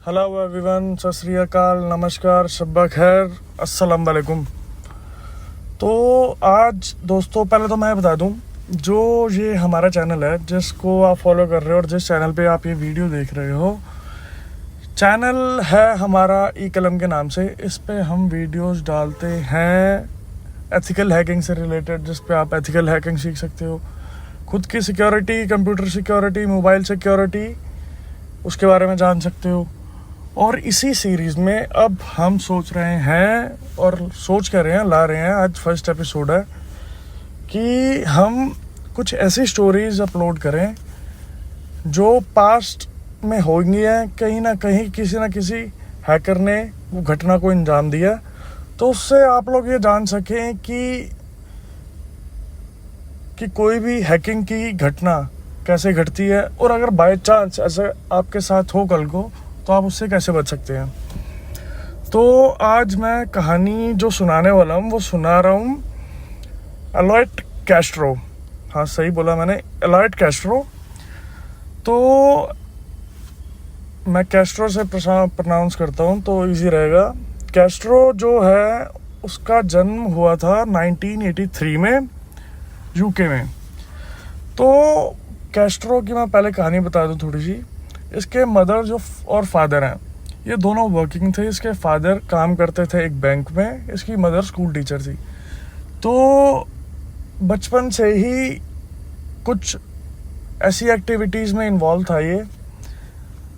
Hello everyone, सत श्री अकाल, नमस्कार, शब्बा खैर, अस्सलाम वालेकुम। तो आज दोस्तों पहले तो मैं बता दूं, जो ये हमारा चैनल है जिसको आप फॉलो कर रहे हो और जिस चैनल पे आप ये वीडियो देख रहे हो, चैनल है हमारा ई कलम के नाम से। इस पे हम वीडियोस डालते हैं एथिकल हैकिंग से रिलेटेड, जिस पे आप एथिकल हैकिंग सीख सकते हो, खुद की security, computer security, mobile security, उसके बारे में जान सकते हो। और इसी सीरीज़ में अब हम सोच रहे हैं और सोच कर रहे हैं, ला रहे हैं, आज फर्स्ट एपिसोड है कि हम कुछ ऐसी स्टोरीज अपलोड करें जो पास्ट में होंगी हैं, कहीं ना कहीं किसी ना किसी हैकर ने वो घटना को अंजाम दिया, तो उससे आप लोग ये जान सकें कि कोई भी हैकिंग की घटना कैसे घटती है, और अगर बाय चांस ऐसा आपके साथ हो कल को, तो आप उससे कैसे बच सकते हैं। तो आज मैं कहानी जो सुनाने वाला हूँ वो सुना रहा हूँ एलॉयड कैस्ट्रो। हाँ, सही बोला मैंने, एलॉयड कैस्ट्रो। तो मैं कैस्ट्रो से प्रोनाउंस करता हूँ तो इजी रहेगा। कैस्ट्रो जो है उसका जन्म हुआ था 1983 में यूके में। तो कैस्ट्रो की मैं पहले कहानी बता दूँ थोड़ी सी। इसके मदर जो और फादर हैं, ये दोनों वर्किंग थे। इसके फादर काम करते थे एक बैंक में, इसकी मदर स्कूल टीचर थी। तो बचपन से ही कुछ ऐसी एक्टिविटीज़ में इन्वॉल्व था ये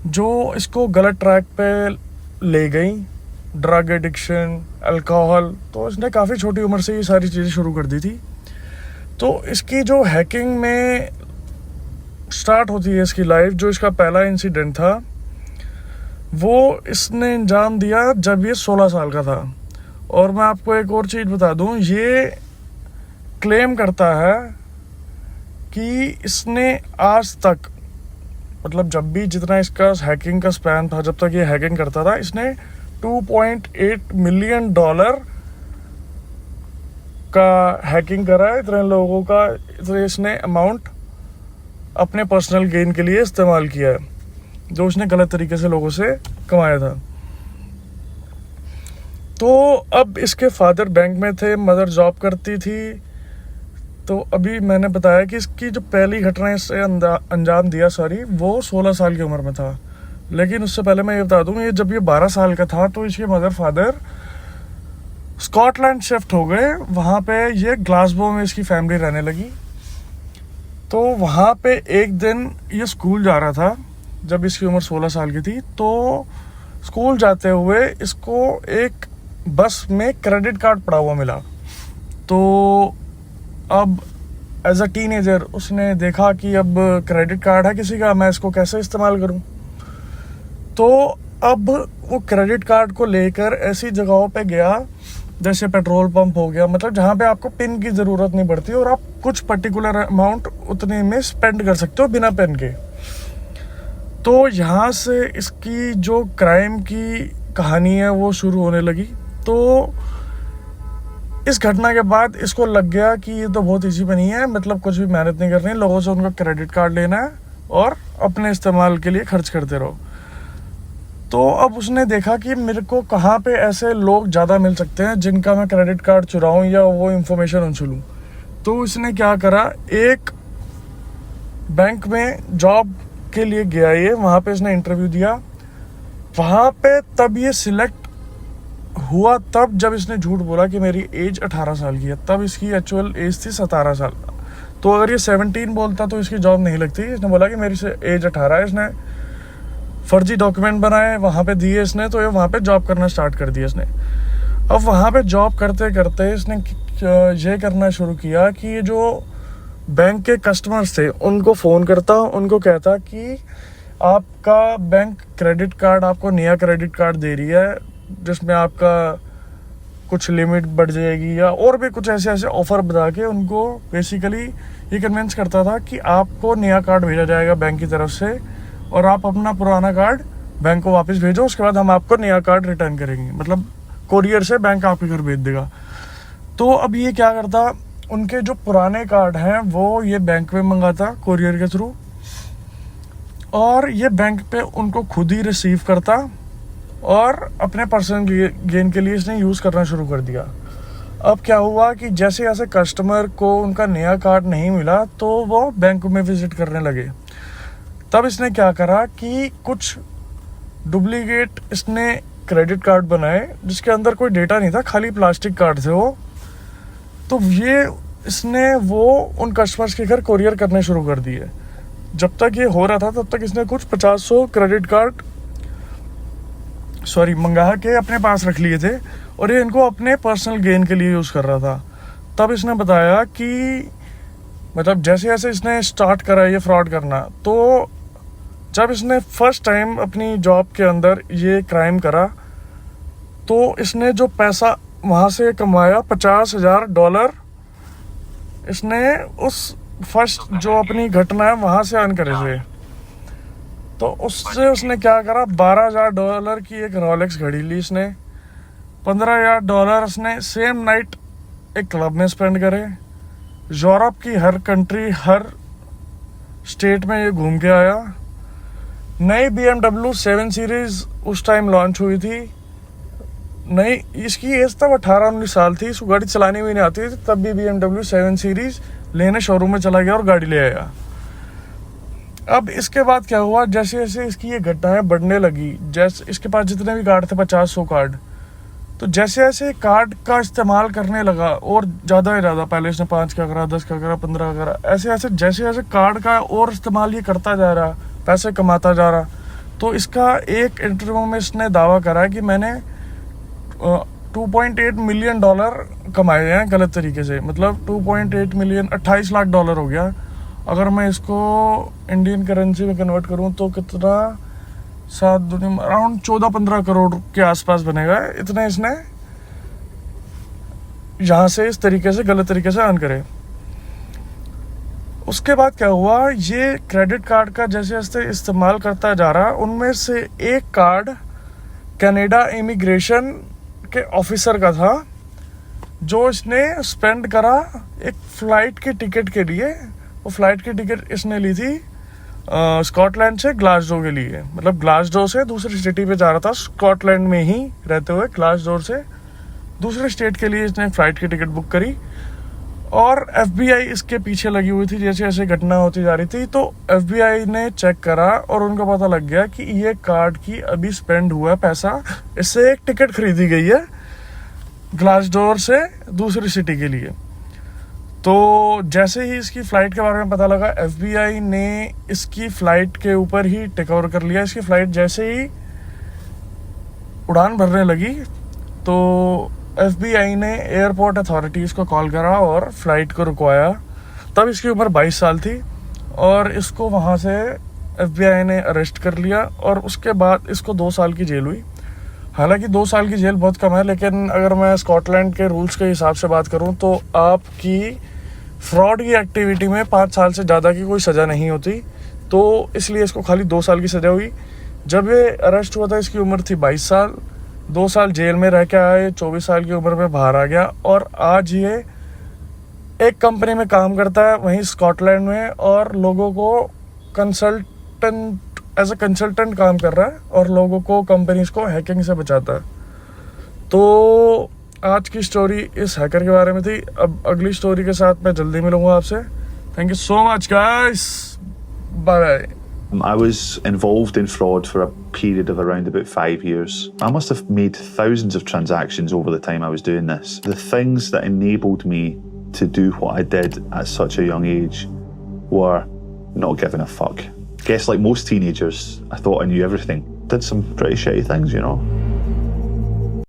जो इसको गलत ट्रैक पे ले गई। ड्रग एडिक्शन, अल्कोहल, तो इसने काफ़ी छोटी उम्र से ये सारी चीज़ें शुरू कर दी थी। तो इसकी जो हैकिंग में स्टार्ट होती है इसकी लाइफ, जो इसका पहला इंसिडेंट था वो इसने अंजाम दिया जब ये 16 साल का था। और मैं आपको एक और चीज़ बता दूं, ये क्लेम करता है कि इसने आज तक, मतलब जब भी जितना इसका हैकिंग का स्पैन था, जब तक ये हैकिंग करता था, इसने $2.8 मिलियन का हैकिंग करा है। इतने लोगों का इसने अमाउंट अपने पर्सनल गेन के लिए इस्तेमाल किया है, जो उसने गलत तरीके से लोगों से कमाया था। तो अब इसके फादर बैंक में थे, मदर जॉब करती थी। तो अभी मैंने बताया कि इसकी जो पहली घटना इससे अंजाम दिया वो 16 साल की उम्र में था। लेकिन उससे पहले मैं ये बता दूं, ये जब ये 12 साल का था तो इसके मदर फादर स्कॉटलैंड शिफ्ट हो गए। वहाँ पे ये ग्लासगो में इसकी फैमिली रहने लगी। तो वहाँ पे एक दिन ये स्कूल जा रहा था जब इसकी उम्र 16 साल की थी। तो स्कूल जाते हुए इसको एक बस में क्रेडिट कार्ड पड़ा हुआ मिला। तो अब एज अ टीनेजर उसने देखा कि अब क्रेडिट कार्ड है किसी का, मैं इसको कैसे इस्तेमाल करूं। तो अब वो क्रेडिट कार्ड को लेकर ऐसी जगहों पे गया जैसे पेट्रोल पंप हो गया, मतलब जहाँ पे आपको पिन की ज़रूरत नहीं पड़ती और आप कुछ पर्टिकुलर अमाउंट उतने में स्पेंड कर सकते हो बिना पिन के। तो यहाँ से इसकी जो क्राइम की कहानी है वो शुरू होने लगी। तो इस घटना के बाद इसको लग गया कि ये तो बहुत ईजी बनी है, मतलब कुछ भी मेहनत नहीं करनी, लोगों से उनका क्रेडिट कार्ड लेना है और अपने इस्तेमाल के लिए खर्च करते रहो। तो अब उसने देखा कि मेरे को कहाँ पे ऐसे लोग ज़्यादा मिल सकते हैं जिनका मैं क्रेडिट कार्ड चुराऊँ या वो इन्फॉर्मेशन उनसे लूँ। तो इसने क्या करा, एक बैंक में जॉब के लिए गया ये, वहाँ पे इसने इंटरव्यू दिया। वहाँ पे तब ये सिलेक्ट हुआ तब जब इसने झूठ बोला कि मेरी एज 18 साल की है। तब इसकी एक्चुअल एज थी 17 साल। तो अगर ये 17 बोलता तो इसकी जॉब नहीं लगती। इसने बोला कि मेरी एज 18 है। इसने फर्जी डॉक्यूमेंट बनाए, वहाँ पे दिए इसने, तो ये वहाँ पे जॉब करना स्टार्ट कर दिया इसने। अब वहाँ पे जॉब करते करते इसने ये करना शुरू किया कि ये जो बैंक के कस्टमर्स थे उनको फ़ोन करता, उनको कहता कि आपका बैंक क्रेडिट कार्ड, आपको नया क्रेडिट कार्ड दे रही है जिसमें आपका कुछ लिमिट बढ़ जाएगी, या और भी कुछ ऐसे ऐसे ऑफ़र बता के उनको बेसिकली ये कन्विंस करता था कि आपको नया कार्ड भेजा जाएगा बैंक की तरफ से और आप अपना पुराना कार्ड बैंक को वापस भेजो, उसके बाद हम आपको नया कार्ड रिटर्न करेंगे, मतलब कोरियर से बैंक आपके घर भेज देगा। तो अब ये क्या करता, उनके जो पुराने कार्ड हैं वो ये बैंक में मंगाता कोरियर के थ्रू, और ये बैंक पे उनको खुद ही रिसीव करता और अपने पर्सनल गेन के लिए इसने यूज़ करना शुरू कर दिया। अब क्या हुआ कि जैसे जैसे कस्टमर को उनका नया कार्ड नहीं मिला तो वो बैंक में विजिट करने लगे। तब इसने क्या करा कि कुछ डुप्लीकेट इसने क्रेडिट कार्ड बनाए जिसके अंदर कोई डेटा नहीं था, खाली प्लास्टिक कार्ड थे वो। तो ये इसने वो उन कस्टमर्स के घर कोरियर करने शुरू कर दिए। जब तक ये हो रहा था तब तक इसने कुछ 50-100 क्रेडिट कार्ड मंगा के अपने पास रख लिए थे और ये इनको अपने पर्सनल गेन के लिए यूज़ कर रहा था। तब इसने बताया कि मतलब जैसे जैसे इसने स्टार्ट करा ये फ्रॉड करना, तो जब इसने फर्स्ट टाइम अपनी जॉब के अंदर ये क्राइम करा तो इसने जो पैसा वहाँ से कमाया $50,000 इसने उस फर्स्ट जो अपनी घटना है वहाँ से अर्न करे थे। तो उससे उसने क्या करा, $12,000 की एक रोलेक्स घड़ी ली इसने, $15,000 उसने सेम नाइट एक क्लब में स्पेंड करे। यूरोप की हर कंट्री हर स्टेट में ये घूम के आया। नई BMW 7 सीरीज उस टाइम लॉन्च हुई थी। नई इसकी एज तब 18-19 साल थी, इसको गाड़ी चलानी भी नहीं आती थी, तब भी BMW 7 सीरीज लेने शोरूम में चला गया और गाड़ी ले आया। अब इसके बाद क्या हुआ, जैसे जैसे इसकी ये घटनाएं बढ़ने लगी, जैसे इसके पास जितने भी कार्ड थे 50-100 कार्ड, तो जैसे जैसे कार्ड का इस्तेमाल करने लगा और ज़्यादा से ज़्यादा, पहले इसने 5 का करा, 10 का करा, 15 का करा, ऐसे ऐसे जैसे जैसे कार्ड का और इस्तेमाल ये करता जा रहा, पैसे कमाता जा रहा। तो इसका एक इंटरव्यू में इसने दावा करा कि मैंने $2.8 मिलियन कमाए हैं गलत तरीके से, मतलब 2.8 मिलियन $28 लाख हो गया। अगर मैं इसको इंडियन करेंसी में कन्वर्ट करूं तो कितना, 7 दूनी अराउंड 14-15 करोड़ के आसपास बनेगा। इतने इसने यहाँ से इस तरीके से गलत तरीके से अर्न करे। उसके बाद क्या हुआ, ये क्रेडिट कार्ड का जैसे जैसे इस्तेमाल करता जा रहा, उनमें से एक कार्ड कनाडा इमिग्रेशन के ऑफिसर का था जो इसने स्पेंड करा एक फ़्लाइट की टिकट के लिए। वो फ्लाइट की टिकट इसने ली थी स्कॉटलैंड से ग्लासगो के लिए, मतलब ग्लासगो से दूसरी सिटी पे जा रहा था, स्कॉटलैंड में ही रहते हुए ग्लासगो से दूसरे स्टेट के लिए इसने फ्लाइट की टिकट बुक करी। और FBI इसके पीछे लगी हुई थी जैसे जैसे घटना होती जा रही थी। तो FBI ने चेक करा और उनको पता लग गया कि ये कार्ड की अभी स्पेंड हुआ पैसा, इससे एक टिकट खरीदी गई है ग्लासडोर से दूसरी सिटी के लिए। तो जैसे ही इसकी फ़्लाइट के बारे में पता लगा, FBI ने इसकी फ़्लाइट के ऊपर ही टेक ओवर कर लिया। इसकी फ़्लाइट जैसे ही उड़ान भरने लगी तो FBI ने एयरपोर्ट अथॉरिटीज़ को कॉल करा और फ़्लाइट को रुकवाया। तब इसकी उम्र 22 साल थी और इसको वहाँ से FBI ने अरेस्ट कर लिया और उसके बाद इसको 2 साल की जेल हुई। हालांकि 2 साल की जेल बहुत कम है, लेकिन अगर मैं स्कॉटलैंड के रूल्स के हिसाब से बात करूं तो आपकी फ्रॉड की एक्टिविटी में 5 साल से ज़्यादा की कोई सज़ा नहीं होती, तो इसलिए इसको खाली 2 साल की सज़ा हुई। जब ये अरेस्ट हुआ था इसकी उम्र थी 22 साल, 2 साल जेल में रह के आया, 24 साल की उम्र में बाहर आ गया और आज ये एक कंपनी में काम करता है वहीं स्कॉटलैंड में और लोगों को एज ए कंसल्टेंट काम कर रहा है और लोगों को, कंपनीज को हैकिंग से बचाता है। तो आज की स्टोरी इस हैकर के बारे में थी। अब अगली स्टोरी के साथ मैं जल्दी मिलूंगा आपसे। Thank you so much guys, bye bye. I was involved in fraud for a period of around about 5 years. I must have made thousands of transactions over the time I was doing this. The things that enabled me to do what I did at such a young age were not giving a fuck. Guess like most teenagers, I thought I knew everything. Did some pretty shitty things, you know.